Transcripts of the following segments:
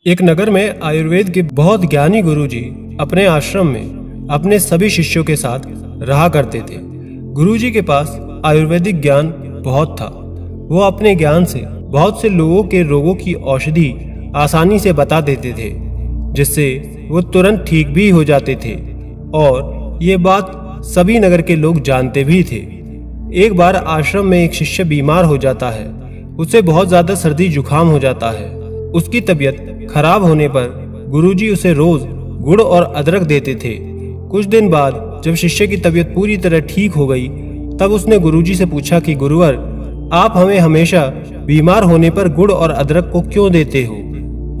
एक नगर में आयुर्वेद के बहुत ज्ञानी गुरुजी अपने आश्रम में अपने सभी शिष्यों के साथ रहा करते थे। गुरुजी के पास आयुर्वेदिक ज्ञान बहुत था। वो अपने ज्ञान से बहुत से लोगों के रोगों की औषधि आसानी से बता देते थे, जिससे वो तुरंत ठीक भी हो जाते थे और ये बात सभी नगर के लोग जानते भी थे। एक बार आश्रम में एक शिष्य बीमार हो जाता है। उसे बहुत ज्यादा सर्दी जुकाम हो जाता है। उसकी तबीयत खराब होने पर गुरुजी उसे रोज गुड़ और अदरक देते थे। कुछ दिन बाद जब शिष्य की तबीयत पूरी तरह ठीक हो गई, तब उसने गुरुजी से पूछा कि गुरुवर, आप हमें हमेशा बीमार होने पर गुड़ और अदरक को क्यों देते हो,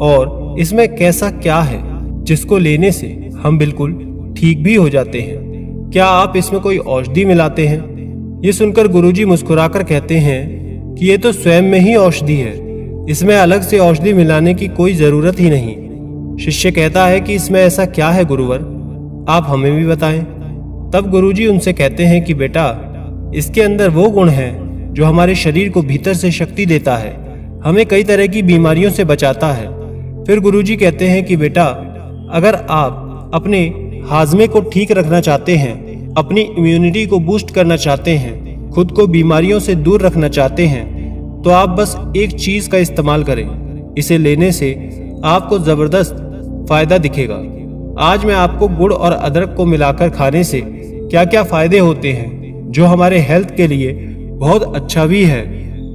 और इसमें कैसा क्या है जिसको लेने से हम बिल्कुल ठीक भी हो जाते हैं? क्या आप इसमें कोई औषधि मिलाते हैं? ये सुनकर गुरुजी मुस्कुराकर कहते हैं कि ये तो स्वयं में ही औषधि है, इसमें अलग से औषधि मिलाने की कोई जरूरत ही नहीं। शिष्य कहता है कि इसमें ऐसा क्या है गुरुवर, आप हमें भी बताएं। तब गुरुजी उनसे कहते हैं कि बेटा, इसके अंदर वो गुण है जो हमारे शरीर को भीतर से शक्ति देता है, हमें कई तरह की बीमारियों से बचाता है। फिर गुरुजी कहते हैं कि बेटा, अगर आप अपने हाजमे को ठीक रखना चाहते हैं, अपनी इम्यूनिटी को बूस्ट करना चाहते हैं, खुद को बीमारियों से दूर रखना चाहते हैं, तो आप बस एक चीज का इस्तेमाल करें। इसे लेने से आपको जबरदस्त फायदा दिखेगा। आज मैं आपको गुड़ और अदरक को मिलाकर खाने से क्या क्या फायदे होते हैं, जो हमारे हेल्थ के लिए बहुत अच्छा भी है,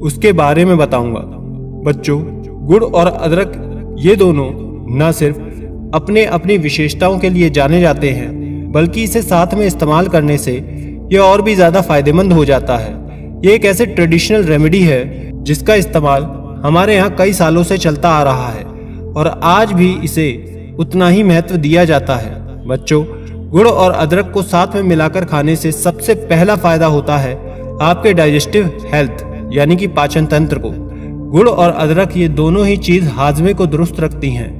उसके बारे में बताऊंगा। बच्चों, गुड़ और अदरक ये दोनों न सिर्फ अपने अपनी विशेषताओं के लिए जाने जाते हैं, बल्कि इसे साथ में इस्तेमाल करने से ये और भी ज्यादा फायदेमंद हो जाता है। ये एक ऐसे ट्रेडिशनल रेमेडी है जिसका इस्तेमाल हमारे यहाँ कई सालों से चलता आ रहा है और आज भी इसे उतना ही महत्व दिया जाता है। बच्चों, गुड़ और अदरक को साथ में मिलाकर खाने से सबसे पहला फायदा होता है आपके डाइजेस्टिव हेल्थ, यानी कि पाचन तंत्र को। गुड़ और अदरक ये दोनों ही चीज हाजमे को दुरुस्त रखती हैं।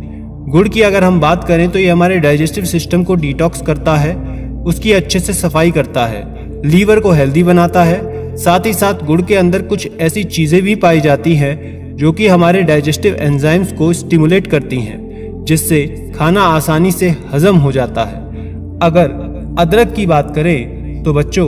गुड़ की अगर हम बात करें तो ये हमारे डाइजेस्टिव सिस्टम को डिटॉक्स करता है, उसकी अच्छे से सफाई करता है, लीवर को हेल्दी बनाता है। साथ ही साथ गुड़ के अंदर कुछ ऐसी चीजें भी पाई जाती हैं जो कि हमारे डाइजेस्टिव एंजाइम्स को स्टिमुलेट करती हैं, जिससे खाना आसानी से हजम हो जाता है। अगर अदरक की बात करें तो बच्चों,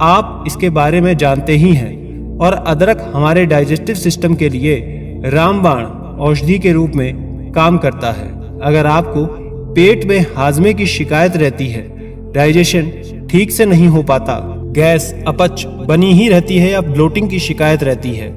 आप इसके बारे में जानते ही हैं, और अदरक हमारे डाइजेस्टिव सिस्टम के लिए रामबाण औषधि के रूप में काम करता है। अगर आपको पेट में हाजमे की शिकायत रहती है, डाइजेशन ठीक से नहीं हो पाता, गैस अपच बनी ही रहती है या ब्लोटिंग की शिकायत रहती है,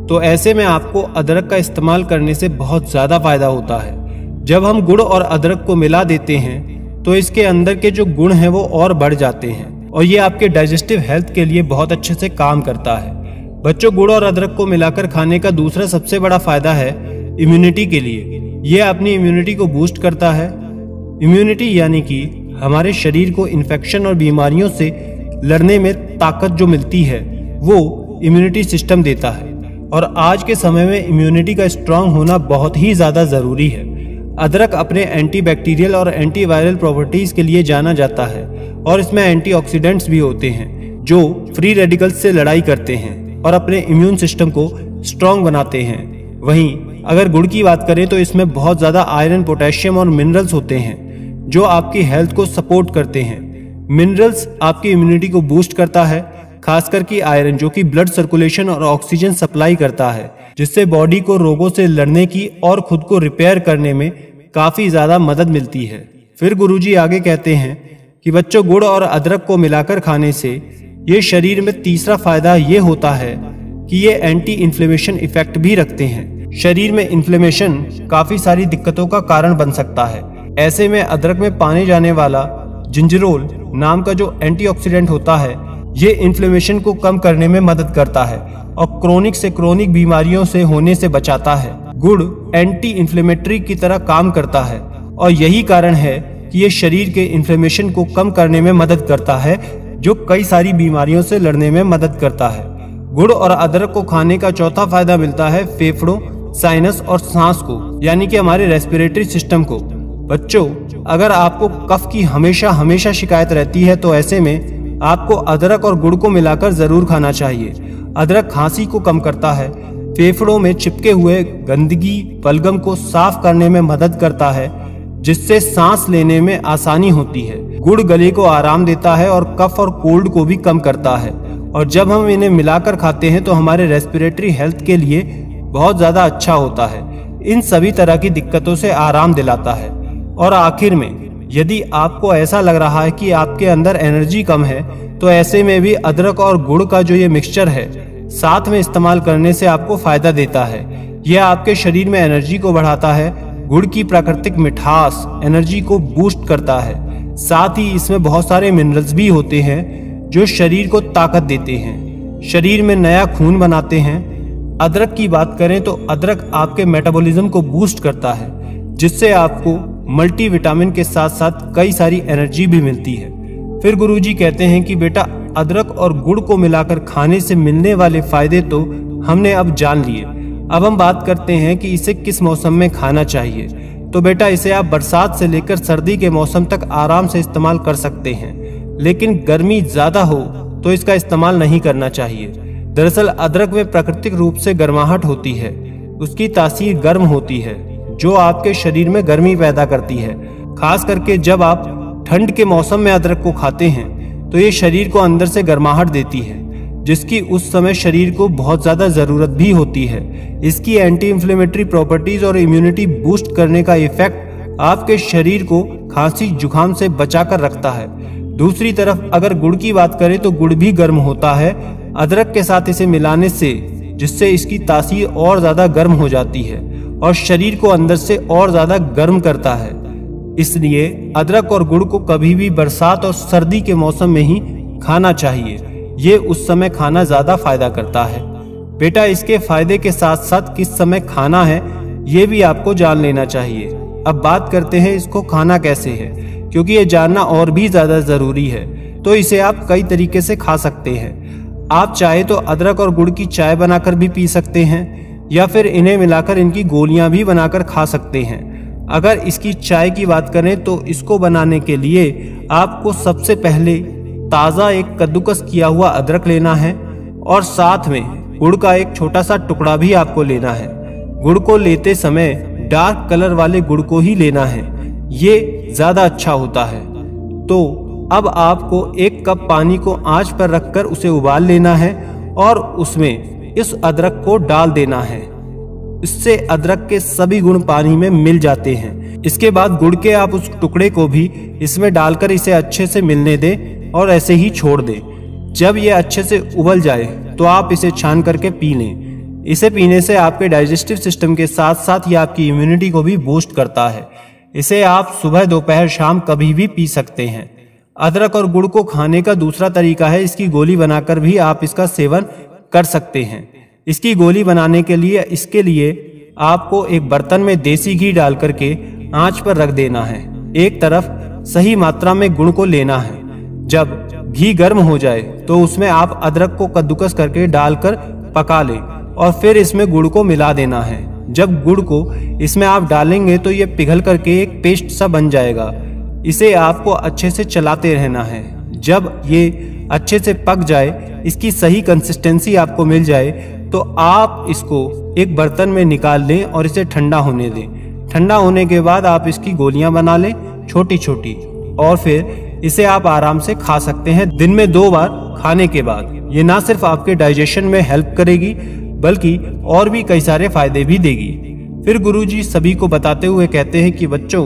तो ऐसे में आपको अदरक का इस्तेमाल करने से बहुत ज्यादा फायदा होता है। जब हम गुड़ और अदरक को मिला देते हैं तो इसके अंदर के जो गुण हैं वो और बढ़ जाते हैं और ये आपके डाइजेस्टिव हेल्थ के लिए बहुत अच्छे से काम करता है। बच्चों, गुड़ और अदरक को मिलाकर खाने का दूसरा सबसे बड़ा फायदा है इम्यूनिटी के लिए। ये अपनी इम्यूनिटी को बूस्ट करता है। इम्यूनिटी यानी कि हमारे शरीर को इन्फेक्शन और बीमारियों से लड़ने में ताकत जो मिलती है, वो इम्यूनिटी सिस्टम देता है। और आज के समय में इम्यूनिटी का स्ट्रांग होना बहुत ही ज्यादा जरूरी है। अदरक अपने एंटीबैक्टीरियल और एंटीवायरल प्रॉपर्टीज के लिए जाना जाता है और इसमें एंटीऑक्सीडेंट्स भी होते हैं जो फ्री रेडिकल्स से लड़ाई करते हैं और अपने इम्यून सिस्टम को स्ट्रांग बनाते हैं। वहीं अगर गुड़ की बात करें तो इसमें बहुत ज्यादा आयरन, पोटेशियम और मिनरल्स होते हैं जो आपकी हेल्थ को सपोर्ट करते हैं। मिनरल्स आपकी इम्यूनिटी को बूस्ट करता है, खासकर कि आयरन जो कि ब्लड सर्कुलेशन और ऑक्सीजन सप्लाई करता है, जिससे बॉडी को रोगों से लड़ने की और खुद को रिपेयर करने में काफी ज्यादा मदद मिलती है। फिर गुरुजी आगे कहते हैं कि बच्चों, गुड़ और अदरक को मिलाकर खाने से ये शरीर में तीसरा फायदा ये होता है कि ये एंटी इन्फ्लेमेशन इफेक्ट भी रखते हैं। शरीर में इन्फ्लेमेशन काफी सारी दिक्कतों का कारण बन सकता है। ऐसे में अदरक में पाने जाने वाला जिंजरोल नाम का जो एंटीऑक्सीडेंट होता है, ये इन्फ्लेमेशन को कम करने में मदद करता है और क्रोनिक से क्रोनिक बीमारियों से होने से बचाता है। गुड़ एंटी इन्फ्लेमेटरी की तरह काम करता है और यही कारण है कि ये शरीर के इन्फ्लेमेशन को कम करने में मदद करता है, जो कई सारी बीमारियों से लड़ने में मदद करता है। गुड़ और अदरक को खाने का चौथा फायदा मिलता है फेफड़ों, साइनस और सांस को, यानी कि हमारे रेस्पिरेटरी सिस्टम को। बच्चों, अगर आपको कफ की हमेशा शिकायत रहती है तो ऐसे में आपको अदरक और गुड़ को मिलाकर जरूर खाना चाहिए। अदरक खांसी को कम करता है, फेफड़ों में चिपके हुए गंदगी बलगम को साफ करने में मदद करता है, जिससे सांस लेने में आसानी होती है। गुड़ गले को आराम देता है और कफ और कोल्ड को भी कम करता है, और जब हम इन्हें मिलाकर खाते हैं तो हमारे रेस्पिरेटरी हेल्थ के लिए बहुत ज़्यादा अच्छा होता है। इन सभी तरह की दिक्कतों से आराम दिलाता है। और आखिर में, यदि आपको ऐसा लग रहा है कि आपके अंदर एनर्जी कम है, तो ऐसे में भी अदरक और गुड़ का जो ये मिक्सचर है साथ में इस्तेमाल करने से आपको फायदा देता है। यह आपके शरीर में एनर्जी को बढ़ाता है। गुड़ की प्राकृतिक मिठास एनर्जी को बूस्ट करता है। साथ ही इसमें बहुत सारे मिनरल्स भी होते हैं जो शरीर को ताकत देते हैं, शरीर में नया खून बनाते हैं। अदरक की बात करें तो अदरक आपके मेटाबॉलिज्म को बूस्ट करता है, जिससे आपको मल्टीविटामिन के साथ साथ कई सारी एनर्जी भी मिलती है। फिर गुरुजी कहते हैं कि बेटा, अदरक और गुड़ को मिलाकर खाने से मिलने वाले फायदे तो हमने अब जान लिए। अब हम बात करते हैं कि इसे किस मौसम में खाना चाहिए। तो बेटा, इसे आप बरसात से लेकर सर्दी के मौसम तक आराम से इस्तेमाल कर सकते हैं, लेकिन गर्मी ज़्यादा हो तो इसका इस्तेमाल नहीं करना चाहिए। दरअसल अदरक में प्राकृतिक रूप से गर्माहट होती है, उसकी तासीर गर्म होती है, जो आपके शरीर में गर्मी पैदा करती है। खास करके जब आप ठंड के मौसम में अदरक को खाते हैं तो ये शरीर को अंदर से गर्माहट देती है, जिसकी उस समय शरीर को बहुत ज़्यादा ज़रूरत भी होती है। इसकी एंटी इन्फ्लेमेटरी प्रॉपर्टीज़ और इम्यूनिटी बूस्ट करने का इफेक्ट आपके शरीर को खांसी जुकाम से बचाकर रखता है। दूसरी तरफ अगर गुड़ की बात करें तो गुड़ भी गर्म होता है अदरक के साथ इसे मिलाने से, जिससे इसकी तासीर और ज़्यादा गर्म हो जाती है और शरीर को अंदर से और ज़्यादा गर्म करता है। इसलिए अदरक और गुड़ को कभी भी बरसात और सर्दी के मौसम में ही खाना चाहिए। ये उस समय खाना ज़्यादा फायदा करता है। बेटा, इसके फायदे के साथ साथ किस समय खाना है ये भी आपको जान लेना चाहिए। अब बात करते हैं इसको खाना कैसे है, क्योंकि ये जानना और भी ज़्यादा ज़रूरी है। तो इसे आप कई तरीके से खा सकते हैं। आप चाहे तो अदरक और गुड़ की चाय बनाकर भी पी सकते हैं, या फिर इन्हें मिलाकर इनकी गोलियां भी बनाकर खा सकते हैं। अगर इसकी चाय की बात करें तो इसको बनाने के लिए आपको सबसे पहले ताज़ा एक कद्दूकस किया हुआ अदरक लेना है, और साथ में गुड़ का एक छोटा सा टुकड़ा भी आपको लेना है। गुड़ को लेते समय डार्क कलर वाले गुड़ को ही लेना है, ये ज़्यादा अच्छा होता है। तो अब आपको 1 कप पानी को आंच पर रखकर उसे उबाल लेना है और उसमें इस अदरक को डाल देना है। इससे अदरक के सभी गुण पानी में मिल जाते हैं। इसके बाद गुड़ के आप उस टुकड़े को भी इसमें डालकर इसे अच्छे से मिलने दें और ऐसे ही छोड़ दें। जब ये अच्छे से उबल जाए तो आप इसे छान करके पी लें। इसे पीने से आपके डाइजेस्टिव सिस्टम के साथ साथ ये आपकी इम्यूनिटी को भी बूस्ट करता है। इसे आप सुबह, दोपहर, शाम कभी भी पी सकते हैं। अदरक और गुड़ को खाने का दूसरा तरीका है, इसकी गोली बनाकर भी आप इसका सेवन कर सकते हैं। इसकी गोली बनाने के लिए इसके लिए आपको एक बर्तन में देसी घी डाल करके आंच पर रख देना है। एक तरफ सही मात्रा में गुड़ को लेना है। जब घी गर्म हो जाए तो उसमें आप अदरक को कद्दूकस करके डालकर पका लें और फिर इसमें गुड़ को मिला देना है। जब गुड़ को इसमें आप डालेंगे तो ये पिघल करके एक पेस्ट सा बन जाएगा। इसे आपको अच्छे से चलाते रहना है। जब ये अच्छे से पक जाए, इसकी सही कंसिस्टेंसी आपको मिल जाए, तो आप इसको एक बर्तन में निकाल लें और इसे ठंडा होने दें। ठंडा होने के बाद आप इसकी गोलियां बना लें छोटी छोटी, और फिर इसे आप आराम से खा सकते हैं दिन में 2 बार खाने के बाद। ये ना सिर्फ आपके डाइजेशन में हेल्प करेगी बल्कि और भी कई सारे फायदे भी देगी। फिर गुरुजी सभी को बताते हुए कहते हैं कि बच्चों,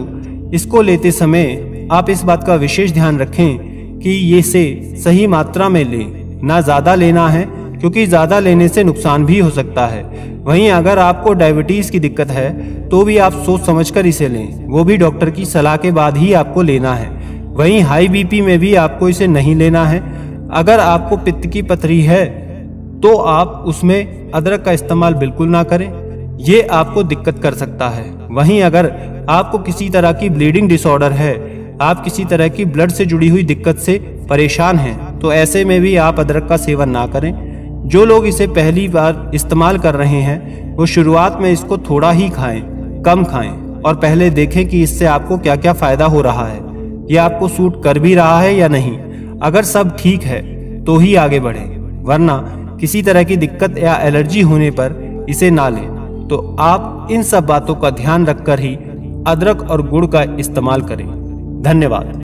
इसको लेते समय आप इस बात का विशेष ध्यान रखें कि ये से सही मात्रा में लें, ना ज़्यादा लेना है, क्योंकि ज़्यादा लेने से नुकसान भी हो सकता है। वहीं अगर आपको डायबिटीज़ की दिक्कत है तो भी आप सोच समझकर इसे लें, वो भी डॉक्टर की सलाह के बाद ही आपको लेना है। वहीं हाई बीपी में भी आपको इसे नहीं लेना है। अगर आपको पित्त की पथरी है तो आप उसमें अदरक का इस्तेमाल बिल्कुल ना करें, ये आपको दिक्कत कर सकता है। वहीं अगर आपको किसी तरह की ब्लीडिंग डिसऑर्डर है, आप किसी तरह की ब्लड से जुड़ी हुई दिक्कत से परेशान हैं, तो ऐसे में भी आप अदरक का सेवन ना करें। जो लोग इसे पहली बार इस्तेमाल कर रहे हैं वो शुरुआत में इसको थोड़ा ही खाएं, कम खाएं, और पहले देखें कि इससे आपको क्या क्या फ़ायदा हो रहा है, ये आपको सूट कर भी रहा है या नहीं। अगर सब ठीक है तो ही आगे बढ़ें, वरना किसी तरह की दिक्कत या एलर्जी होने पर इसे ना लें, तो आप इन सब बातों का ध्यान रखकर ही अदरक और गुड़ का इस्तेमाल करें। धन्यवाद।